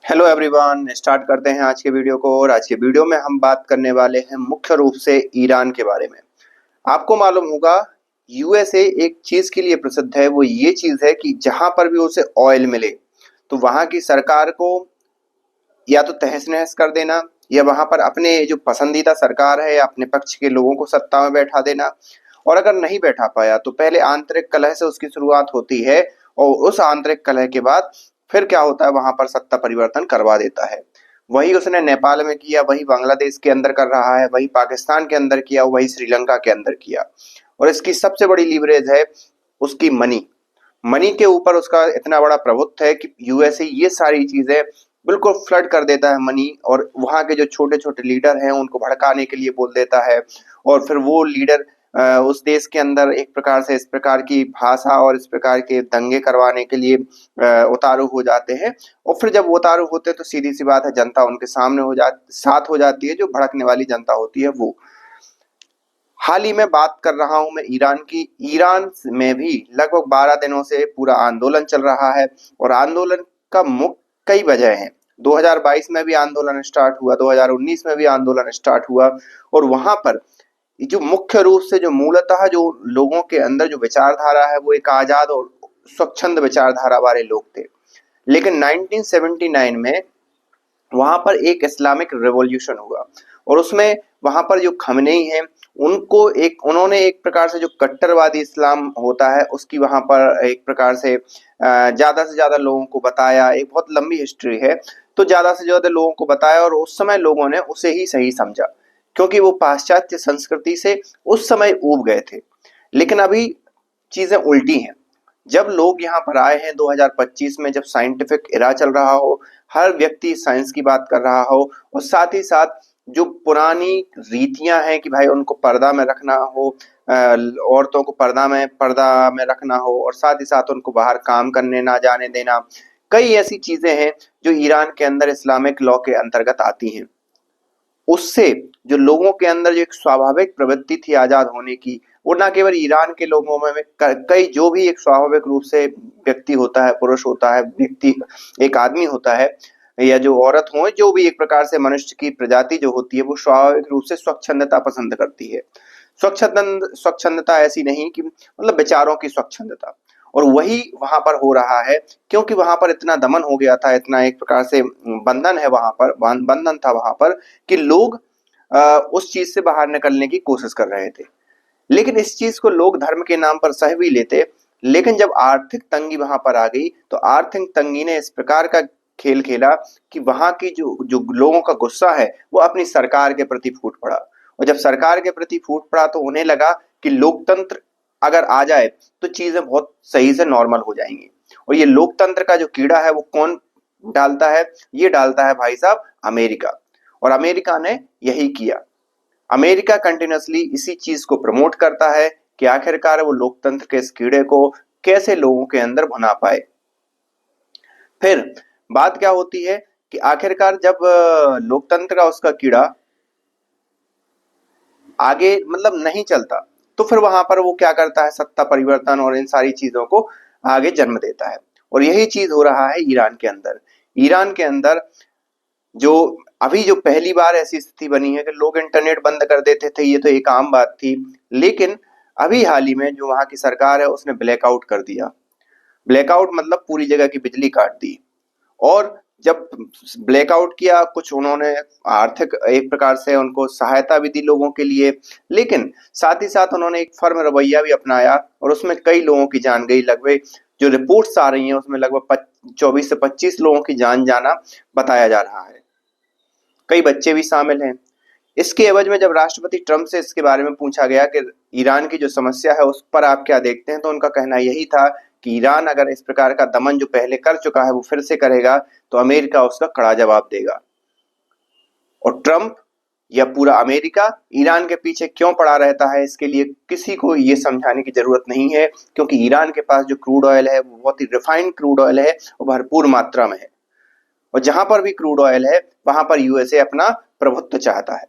Hello everyone, start करते हैं आज के वीडियो को। और आज के वीडियो में हम बात करने वाले हैं मुख्य रूप से ईरान के बारे में। आपको मालूम होगा यूएसए एक चीज के लिए प्रसिद्ध है, वो ये चीज है कि जहां पर भी उसे ऑयल मिले तो वहां की सरकार को या तो तहस नहस कर देना, या वहां पर अपने जो पसंदीदा सरकार है या अपने पक्ष के लोगों को सत्ता में बैठा देना। और अगर नहीं बैठा पाया तो पहले आंतरिक कलह से उसकी शुरुआत होती है, और उस आंतरिक कलह के बाद फिर क्या होता है, वहां पर सत्ता परिवर्तन करवा देता है। वही उसने नेपाल में किया, वही बांग्लादेश के अंदर कर रहा है, वही पाकिस्तान के अंदर किया, वही श्रीलंका के अंदर किया। और इसकी सबसे बड़ी लीवरेज है उसकी मनी। मनी के ऊपर उसका इतना बड़ा प्रभुत्व है कि यूएसए ये सारी चीजें बिल्कुल फ्लड कर देता है मनी, और वहां के जो छोटे छोटे लीडर हैं उनको भड़काने के लिए बोल देता है। और फिर वो लीडर उस देश के अंदर एक प्रकार से इस प्रकार की भाषा और इस प्रकार के दंगे करवाने के लिए उतारू हो जाते हैं। और फिर जब वो उतारू होते हैं तो सीधी सी बात है, जनता उनके सामने साथ हो जाती है, जो भड़कने वाली जनता होती है वो। हाल ही में बात कर रहा हूं मैं ईरान की। ईरान में भी लगभग 12 दिनों से पूरा आंदोलन चल रहा है, और आंदोलन का मुख्य कई वजह हैं। 2022 में भी आंदोलन स्टार्ट हुआ, 2019 में भी आंदोलन स्टार्ट हुआ। और वहां पर जो मुख्य रूप से जो मूलतः जो लोगों के अंदर जो विचारधारा है वो एक आजाद और स्वच्छंद विचारधारा वाले लोग थे। लेकिन 1979 में वहां पर एक इस्लामिक रिवॉल्यूशन हुआ, और उसमें वहां पर जो खमनेई हैं उन्होंने एक प्रकार से जो कट्टरवादी इस्लाम होता है उसकी वहां पर एक प्रकार से ज्यादा से ज्यादा लोगों को बताया। एक बहुत लंबी हिस्ट्री है, तो ज्यादा से ज्यादा लोगों को बताया, और उस समय लोगों ने उसे ही सही समझा, क्योंकि वो पाश्चात्य संस्कृति से उस समय ऊब गए थे। लेकिन अभी चीजें उल्टी हैं। जब लोग यहाँ पर आए हैं 2025 में, जब साइंटिफिक इरा चल रहा हो, हर व्यक्ति साइंस की बात कर रहा हो, और साथ ही साथ जो पुरानी रीतियां हैं कि भाई उनको पर्दा में रखना हो, औरतों को पर्दा में रखना हो, और साथ ही साथ उनको बाहर काम करने ना जाने देना। कई ऐसी चीजें हैं जो ईरान के अंदर इस्लामिक लॉ के अंतर्गत आती हैं। उससे जो लोगों के अंदर जो एक स्वाभाविक प्रवृत्ति थी आजाद होने की, वो ना केवल ईरान के लोगों में कई जो भी एक स्वाभाविक रूप से व्यक्ति होता है, पुरुष होता है, व्यक्ति एक आदमी होता है, या जो औरत हो, जो भी एक प्रकार से मनुष्य की प्रजाति जो होती है वो स्वाभाविक रूप से स्वच्छंदता पसंद करती है। स्वच्छंदता ऐसी नहीं कि मतलब विचारों की स्वच्छंदता। और वही वहां पर हो रहा है, क्योंकि वहां पर इतना दमन हो गया था, इतना एक प्रकार से बंधन है वहां पर, बंधन था वहां पर, कि लोग उस चीज से बाहर निकलने की कोशिश कर रहे थे। लेकिन इस चीज को लोग धर्म के नाम पर सह भी लेते। लेकिन जब आर्थिक तंगी वहां पर आ गई तो आर्थिक तंगी ने इस प्रकार का खेल खेला कि वहां की जो जो लोगों का गुस्सा है वो अपनी सरकार के प्रति फूट पड़ा। और जब सरकार के प्रति फूट पड़ा तो उन्हें लगा कि लोकतंत्र अगर आ जाए तो चीजें बहुत सही से नॉर्मल हो जाएंगी। और ये लोकतंत्र का जो कीड़ा है वो कौन डालता है? ये डालता है भाई साहब अमेरिका। और अमेरिका ने यही किया। अमेरिका कंटिन्यूअसली इसी चीज को प्रमोट करता है कि आखिरकार वो लोकतंत्र के इस कीड़े को कैसे लोगों के अंदर भुना पाए। फिर बात क्या होती है कि आखिरकार जब लोकतंत्र का उसका कीड़ा आगे मतलब नहीं चलता, तो फिर वहां पर वो क्या करता है, सत्ता परिवर्तन और इन सारी चीजों को आगे जन्म देता है। और यही चीज हो रहा है ईरान के अंदर। ईरान के अंदर जो अभी जो पहली बार ऐसी स्थिति बनी है कि लोग इंटरनेट बंद कर देते थे, ये तो एक आम बात थी। लेकिन अभी हाल ही में जो वहां की सरकार है उसने ब्लैकआउट कर दिया। ब्लैकआउट मतलब पूरी जगह की बिजली काट दी। और जब ब्लैकआउट किया, कुछ उन्होंने आर्थिक एक प्रकार से उनको सहायता भी दी लोगों के लिए, लेकिन साथ ही साथ उन्होंने एक फर्म रवैया भी अपनाया, और उसमें कई लोगों की जान गई। लगभग जो रिपोर्ट्स आ रही हैं उसमें लगभग 24 से 25 लोगों की जान जाना बताया जा रहा है। कई बच्चे भी शामिल हैं। इसके एवज में जब राष्ट्रपति ट्रंप से इसके बारे में पूछा गया कि ईरान की जो समस्या है उस पर आप क्या देखते हैं, तो उनका कहना यही था कि ईरान अगर इस प्रकार का दमन जो पहले कर चुका है वो फिर से करेगा तो अमेरिका उसका कड़ा जवाब देगा। और ट्रंप या पूरा अमेरिका ईरान के पीछे क्यों पड़ा रहता है, इसके लिए किसी को ये समझाने की जरूरत नहीं है, क्योंकि ईरान के पास जो क्रूड ऑयल है वो बहुत ही रिफाइंड क्रूड ऑयल है, वो भरपूर मात्रा में है। और जहां पर भी क्रूड ऑयल है वहां पर यूएसए अपना प्रभुत्व चाहता है।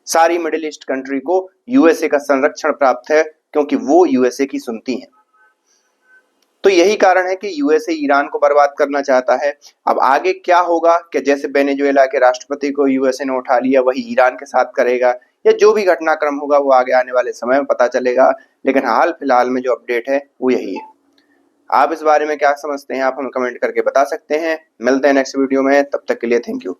सारी मिडिल ईस्ट कंट्री को यूएसए का संरक्षण प्राप्त है, क्योंकि वो यूएसए की सुनती हैं। तो यही कारण है कि यूएसए ईरान को बर्बाद करना चाहता है। अब आगे क्या होगा कि जैसे वेनेजुएला के राष्ट्रपति को यूएसए ने उठा लिया, वही ईरान के साथ करेगा, या जो भी घटनाक्रम होगा वो आगे आने वाले समय में पता चलेगा। लेकिन हाल फिलहाल में जो अपडेट है वो यही है। आप इस बारे में क्या समझते हैं, आप हमें कमेंट करके बता सकते हैं। मिलते हैं नेक्स्ट वीडियो में, तब तक के लिए थैंक यू।